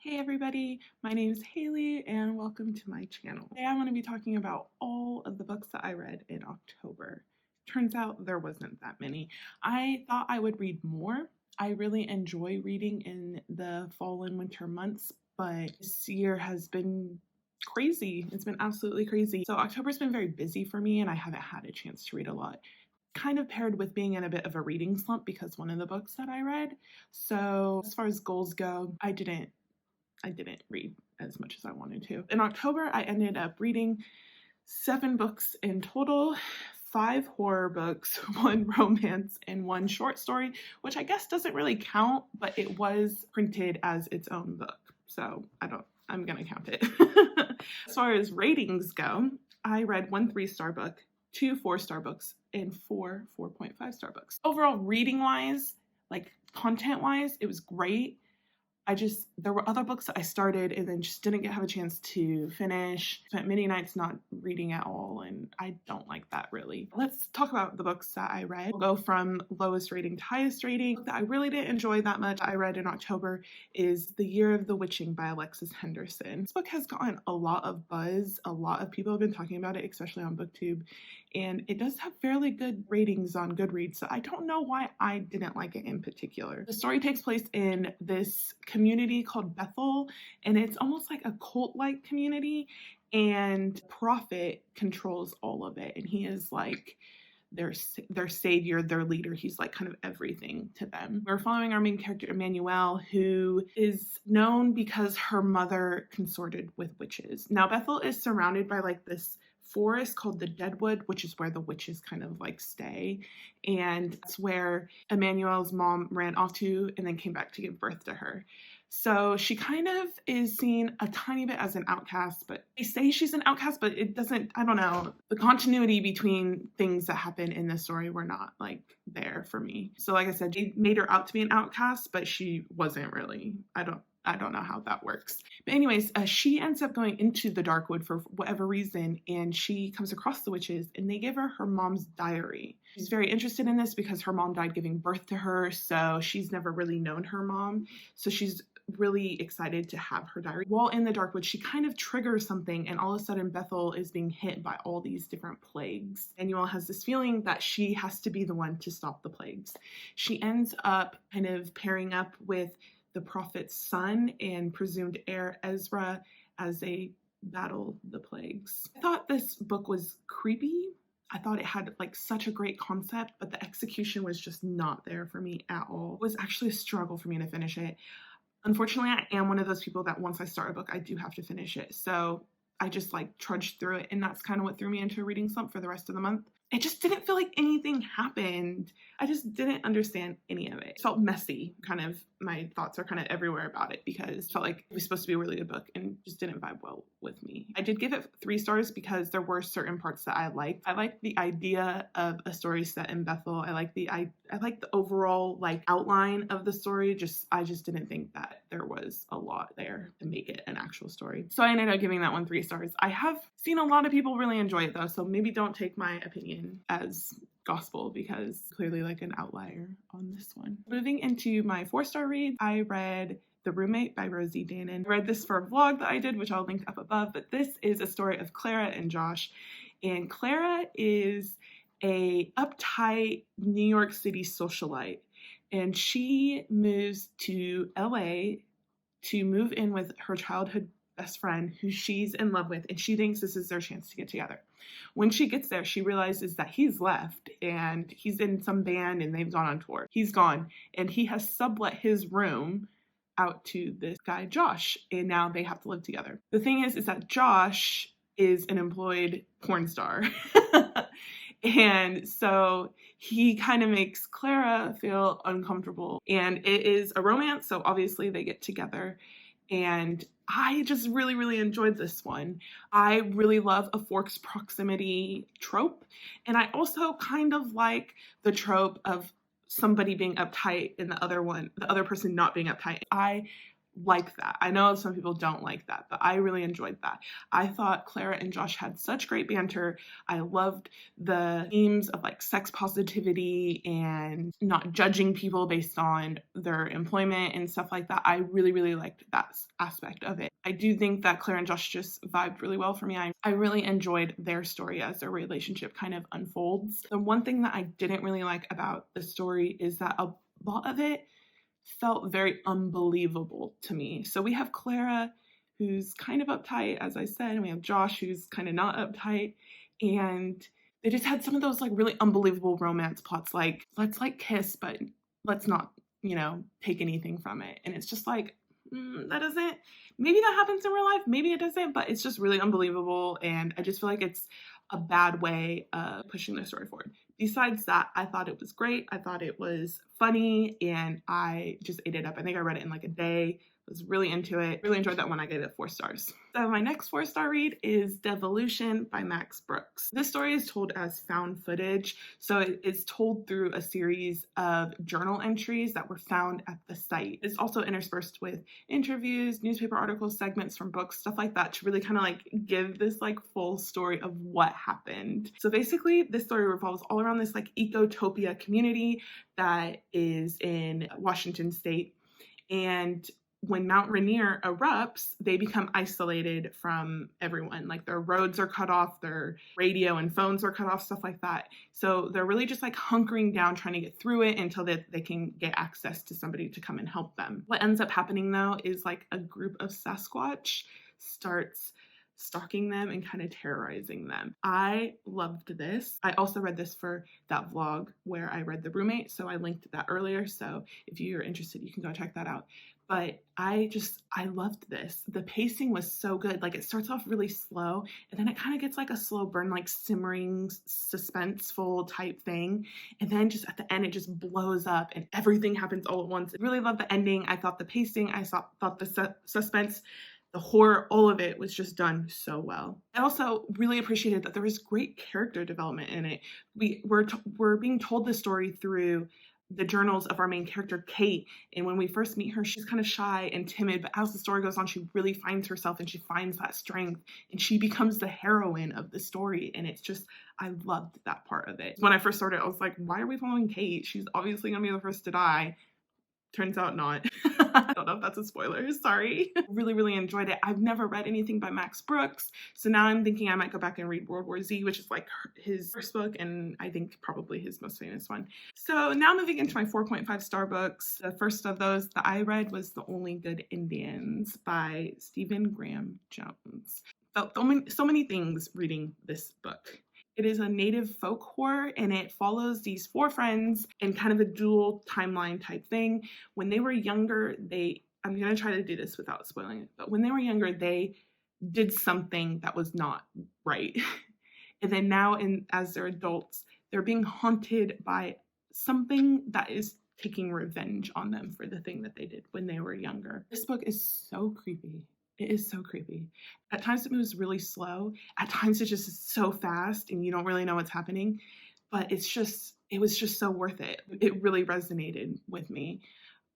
Hey everybody, my name is Haley and welcome to my channel. Today I'm going to be talking about all of the books that I read in October. Turns out there wasn't that many. I thought I would read more. I really enjoy reading in the fall and winter months, but this year has been crazy. It's been absolutely crazy. So October's been very busy for me and I haven't had a chance to read a lot. Kind of paired with being in a bit of a reading slump because one of the books that I read. So as far as goals go, I didn't read as much as I wanted to. In October, I ended up reading 7 books in total, 5 horror books, 1 romance, and 1 short story, which I guess doesn't really count, but it was printed as its own book. So I'm gonna count it. As far as ratings go, I read 1 3-star book, 2 4-star books, and 4 4.5-star books. Overall, reading-wise, like content-wise, it was great. There were other books that I started and then just didn't have a chance to finish. Spent many nights not reading at all, and I don't like that really. Let's talk about the books that I read. We'll go from lowest rating to highest rating. The book that I really didn't enjoy that much I read in October is The Year of the Witching by Alexis Henderson. This book has gotten a lot of buzz. A lot of people have been talking about it, especially on BookTube, and it does have fairly good ratings on Goodreads, so I don't know why I didn't like it in particular. The story takes place in this community called Bethel, and it's almost like a cult-like community, and Prophet controls all of it, and he is like their savior, their leader. He's like kind of everything to them. We're following our main character, Emmanuel, who is known because her mother consorted with witches. Now, Bethel is surrounded by like this forest called the Deadwood, which is where the witches kind of like stay, and that's where Emmanuel's mom ran off to and then came back to give birth to her. So she kind of is seen a tiny bit as an outcast, but they say she's an outcast, but it doesn't, I don't know, the continuity between things that happen in the story were not like there for me. So like I said, they made her out to be an outcast, but she wasn't really. I don't know how that works. But anyways, she ends up going into the Darkwood for whatever reason, and she comes across the witches, and they give her her mom's diary. She's very interested in this because her mom died giving birth to her, so she's never really known her mom. So she's really excited to have her diary. While in the Darkwood, she kind of triggers something, and all of a sudden Bethel is being hit by all these different plagues. Emmanuel has this feeling that she has to be the one to stop the plagues. She ends up kind of pairing up with the prophet's son and presumed heir Ezra as they battle the plagues. I thought this book was creepy. I thought it had like such a great concept, but the execution was just not there for me at all. It was actually a struggle for me to finish it. Unfortunately, I am one of those people that once I start a book, I do have to finish it. So I just like trudged through it, and that's kind of what threw me into a reading slump for the rest of the month. It just didn't feel like anything happened. I just didn't understand any of it. It felt messy, kind of. My thoughts are kind of everywhere about it because it felt like it was supposed to be a really good book and just didn't vibe well with me. I did give it 3 stars because there were certain parts that I liked. I liked the idea of a story set in Bethel. I liked the overall like outline of the story. I just didn't think that there was a lot there to make it an actual story. So I ended up giving that one 3 stars. I have seen a lot of people really enjoy it though, so maybe don't take my opinion as gospel because clearly like an outlier on this one. Moving into my 4-star read, I read The Roommate by Rosie Danan. I read this for a vlog that I did, which I'll link up above, but this is a story of Clara and Josh. And Clara is a uptight New York City socialite, and she moves to LA to move in with her childhood best friend who she's in love with, and she thinks this is their chance to get together. When she gets there, she realizes that he's left and he's in some band and they've gone on tour. He's gone, and he has sublet his room out to this guy, Josh, and now they have to live together. The thing is that Josh is an employed porn star. And so he kind of makes Clara feel uncomfortable, and it is a romance, so obviously they get together. And I just really, really enjoyed this one. I really love a forced proximity trope. And I also kind of like the trope of somebody being uptight and the other person not being uptight. I like that. I know some people don't like that, but I really enjoyed that. I thought Clara and Josh had such great banter. I loved the themes of like sex positivity and not judging people based on their employment and stuff like that. I really, really liked that aspect of it. I do think that Clara and Josh just vibed really well for me. I really enjoyed their story as their relationship kind of unfolds. The one thing that I didn't really like about the story is that a lot of it felt very unbelievable to me. So we have Clara, who's kind of uptight, as I said, and we have Josh, who's kind of not uptight, and they just had some of those like really unbelievable romance plots, like let's like kiss, but let's not, take anything from it. And it's just like, that doesn't, maybe that happens in real life, maybe it doesn't, but it's just really unbelievable. And I just feel like it's a bad way of pushing the story forward. Besides that, I thought it was great. I thought it was funny, and I just ate it up. I think I read it in like a day. Was really into it. Really enjoyed that one. I gave it 4 stars. So my next 4-star read is Devolution by Max Brooks. This story is told as found footage. So it is told through a series of journal entries that were found at the site. It's also interspersed with interviews, newspaper articles, segments from books, stuff like that, to really kind of like give this like full story of what happened. So basically this story revolves all around this like ecotopia community that is in Washington state. And when Mount Rainier erupts, they become isolated from everyone. Like their roads are cut off, their radio and phones are cut off, stuff like that. So they're really just like hunkering down, trying to get through it until they can get access to somebody to come and help them. What ends up happening though is like a group of Sasquatch starts stalking them and kind of terrorizing them. I loved this. I also read this for that vlog where I read The Roommate, so I linked that earlier. So if you're interested, you can go check that out. But I loved this. The pacing was so good. Like it starts off really slow and then it kind of gets like a slow burn, like simmering, suspenseful type thing. And then just at the end, it just blows up and everything happens all at once. I really loved the ending. I thought the pacing, I thought the suspense, the horror, all of it was just done so well. I also really appreciated that there was great character development in it. We're being told the story through the journals of our main character, Kate. And when we first meet her, she's kind of shy and timid, but as the story goes on, she really finds herself and she finds that strength and she becomes the heroine of the story. And it's just, I loved that part of it. When I first started, I was like, why are we following Kate? She's obviously gonna be the first to die. Turns out not. I don't know if that's a spoiler, sorry. Really, really enjoyed it. I've never read anything by Max Brooks, so now I'm thinking I might go back and read World War Z, which is like his first book and I think probably his most famous one. So now moving into my 4.5-star books. The first of those that I read was The Only Good Indians by Stephen Graham Jones. Felt so many things reading this book. It is a native folk horror and it follows these 4 friends in kind of a dual timeline type thing. When they were younger, I'm going to try to do this without spoiling it, but when they were younger, they did something that was not right. And then now as they're adults, they're being haunted by something that is taking revenge on them for the thing that they did when they were younger. This book is so creepy. It is so creepy. At times it moves really slow. At times it's just so fast and you don't really know what's happening. But it was just so worth it. It really resonated with me.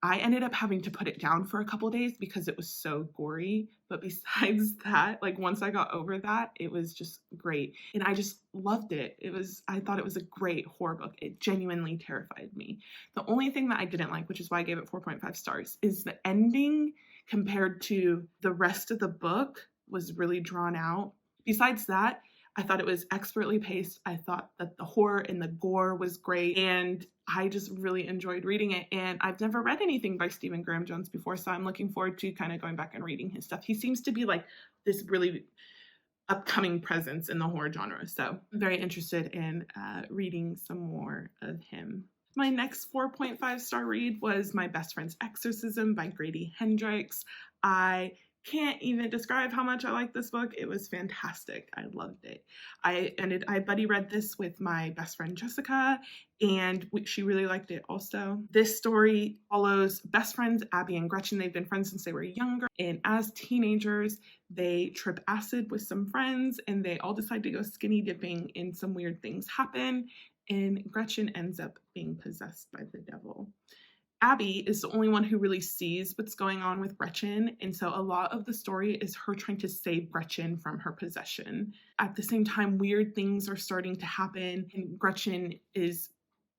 I ended up having to put it down for a couple days because it was so gory. But besides that, like once I got over that, it was just great. And I just loved it. I thought it was a great horror book. It genuinely terrified me. The only thing that I didn't like, which is why I gave it 4.5 stars, is the ending compared to the rest of the book was really drawn out. Besides that, I thought it was expertly paced. I thought that the horror and the gore was great, and I just really enjoyed reading it. And I've never read anything by Stephen Graham Jones before, so I'm looking forward to kind of going back and reading his stuff. He seems to be like this really upcoming presence in the horror genre, so I'm very interested in reading some more of him. My next 4.5-star read was My Best Friend's Exorcism by Grady Hendrix. I can't even describe how much I liked this book. It was fantastic. I loved it. I buddy read this with my best friend Jessica, and she really liked it also. This story follows best friends Abby and Gretchen. They've been friends since they were younger, and as teenagers, they trip acid with some friends, and they all decide to go skinny dipping, and some weird things happen, and Gretchen ends up being possessed by the devil. Abby is the only one who really sees what's going on with Gretchen, and so a lot of the story is her trying to save Gretchen from her possession. At the same time, weird things are starting to happen, and Gretchen is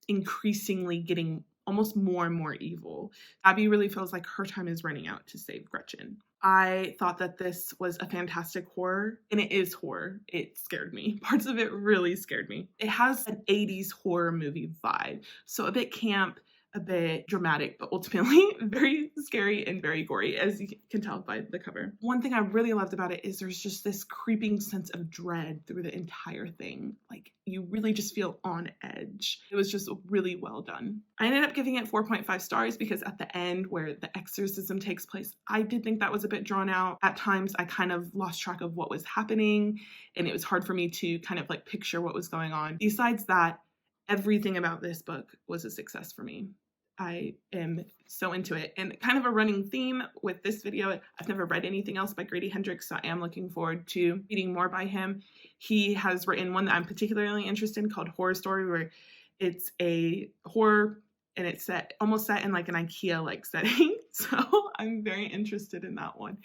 increasingly getting almost more and more evil. Abby really feels like her time is running out to save Gretchen. I thought that this was a fantastic horror, and it is horror. It scared me. Parts of it really scared me. It has an 80s horror movie vibe, so a bit camp, a bit dramatic, but ultimately very scary and very gory, as you can tell by the cover. One thing I really loved about it is there's just this creeping sense of dread through the entire thing. Like, you really just feel on edge. It was just really well done. I ended up giving it 4.5 stars because at the end where the exorcism takes place, I did think that was a bit drawn out. At times, I kind of lost track of what was happening, and it was hard for me to kind of like picture what was going on. Besides that, everything about this book was a success for me. I am so into it. And kind of a running theme with this video, I've never read anything else by Grady Hendrix, so I am looking forward to reading more by him. He has written one that I'm particularly interested in called Horror Story, where it's a horror and it's almost set in like an IKEA-like setting. So I'm very interested in that one.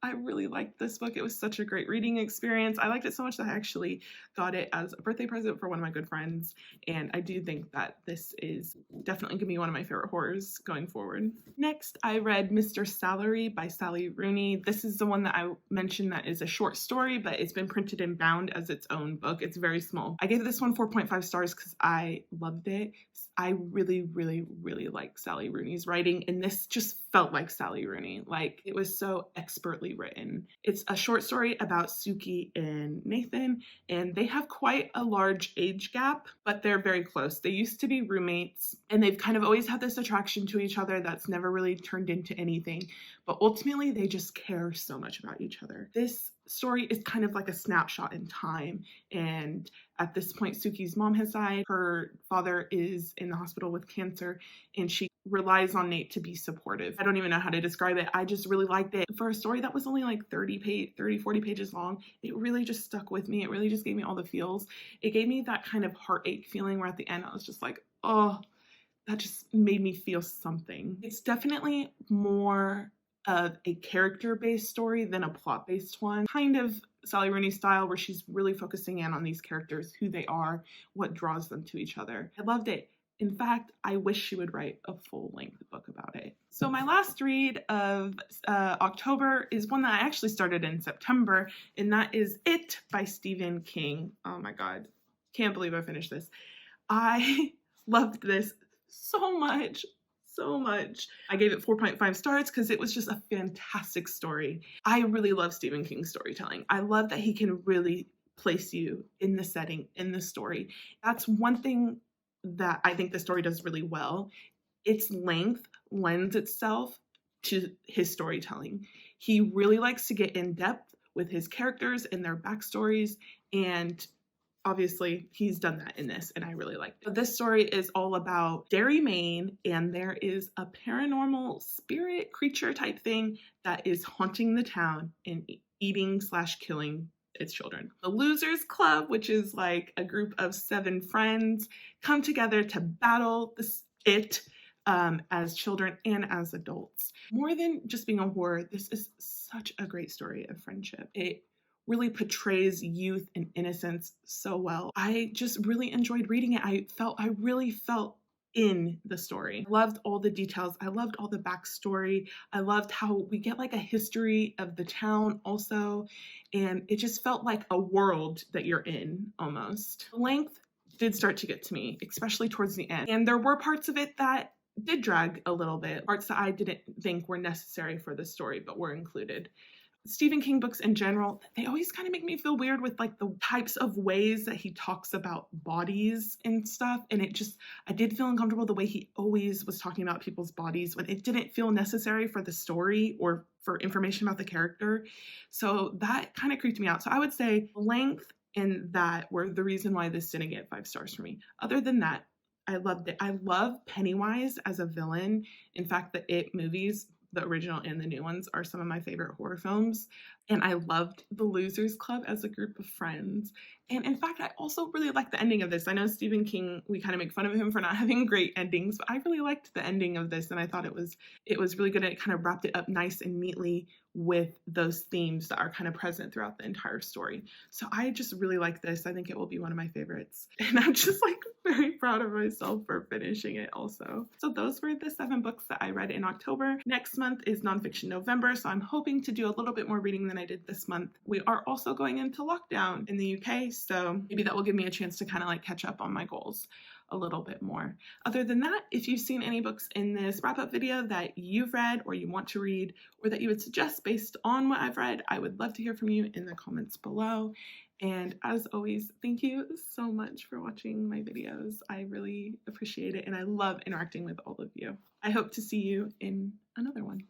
I really liked this book. It was such a great reading experience. I liked it so much that I actually got it as a birthday present for one of my good friends. And I do think that this is definitely going to be one of my favorite horrors going forward. Next, I read Mr. Salary by Sally Rooney. This is the one that I mentioned that is a short story, but it's been printed and bound as its own book. It's very small. I gave this one 4.5 stars because I loved it. I really, really, really like Sally Rooney's writing, and this just felt like Sally Rooney. Like, it was so expertly written. It's a short story about Suki and Nathan, and they have quite a large age gap, but they're very close. They used to be roommates, and they've kind of always had this attraction to each other that's never really turned into anything, but ultimately they just care so much about each other. This story is kind of like a snapshot in time, and at this point Suki's mom has died, her father is in the hospital with cancer, and she relies on Nate to be supportive. I don't even know how to describe it. I just really liked it. For a story that was only like 40 pages long, it really just stuck with me. It really just gave me all the feels. It gave me that kind of heartache feeling where at the end I was just like, oh, that just made me feel something. It's definitely more of a character-based story than a plot-based one. Kind of Sally Rooney style, where she's really focusing in on these characters, who they are, what draws them to each other. I loved it. In fact, I wish she would write a full-length book about it. So my last read of October is one that I actually started in September, and that is It by Stephen King. Oh my God, can't believe I finished this. I loved this so much. So much. I gave it 4.5 stars because it was just a fantastic story. I really love Stephen King's storytelling. I love that he can really place you in the setting, in the story. That's one thing that I think the story does really well. Its length lends itself to his storytelling. He really likes to get in depth with his characters and their backstories, and obviously, he's done that in this, and I really liked it. This story is all about Derry, Maine, and there is a paranormal spirit creature type thing that is haunting the town and eating/killing its children. The Losers Club, which is like a group of 7 friends, come together to battle it as children and as adults. More than just being a horror, this is such a great story of friendship. It really portrays youth and innocence so well. I just really enjoyed reading it. I really felt in the story. I loved all the details. I loved all the backstory. I loved how we get like a history of the town also, and it just felt like a world that you're in almost. The length did start to get to me, especially towards the end, and there were parts of it that did drag a little bit, parts that I didn't think were necessary for the story but were included. Stephen King books in general, they always kind of make me feel weird with like the types of ways that he talks about bodies and stuff. And I did feel uncomfortable the way he always was talking about people's bodies when it didn't feel necessary for the story or for information about the character. So that kind of creeped me out. So I would say length and that were the reason why this didn't get 5 stars for me. Other than that, I loved it. I love Pennywise as a villain. In fact, the It movies the original and the new ones, are some of my favorite horror films. And I loved the Losers Club as a group of friends. And in fact, I also really liked the ending of this. I know Stephen King, we kind of make fun of him for not having great endings, but I really liked the ending of this, and I thought it was really good. It kind of wrapped it up nice and neatly with those themes that are kind of present throughout the entire story. So I just really like this. I think it will be one of my favorites. And I'm just like very proud of myself for finishing it also. So those were the 7 books that I read in October. Next month is Nonfiction November, so I'm hoping to do a little bit more reading than I did this month. We are also going into lockdown in the UK, so maybe that will give me a chance to kind of like catch up on my goals a little bit more. Other than that, if you've seen any books in this wrap-up video that you've read or you want to read, or that you would suggest based on what I've read, I would love to hear from you in the comments below. And as always, thank you so much for watching my videos. I really appreciate it, and I love interacting with all of you. I hope to see you in another one.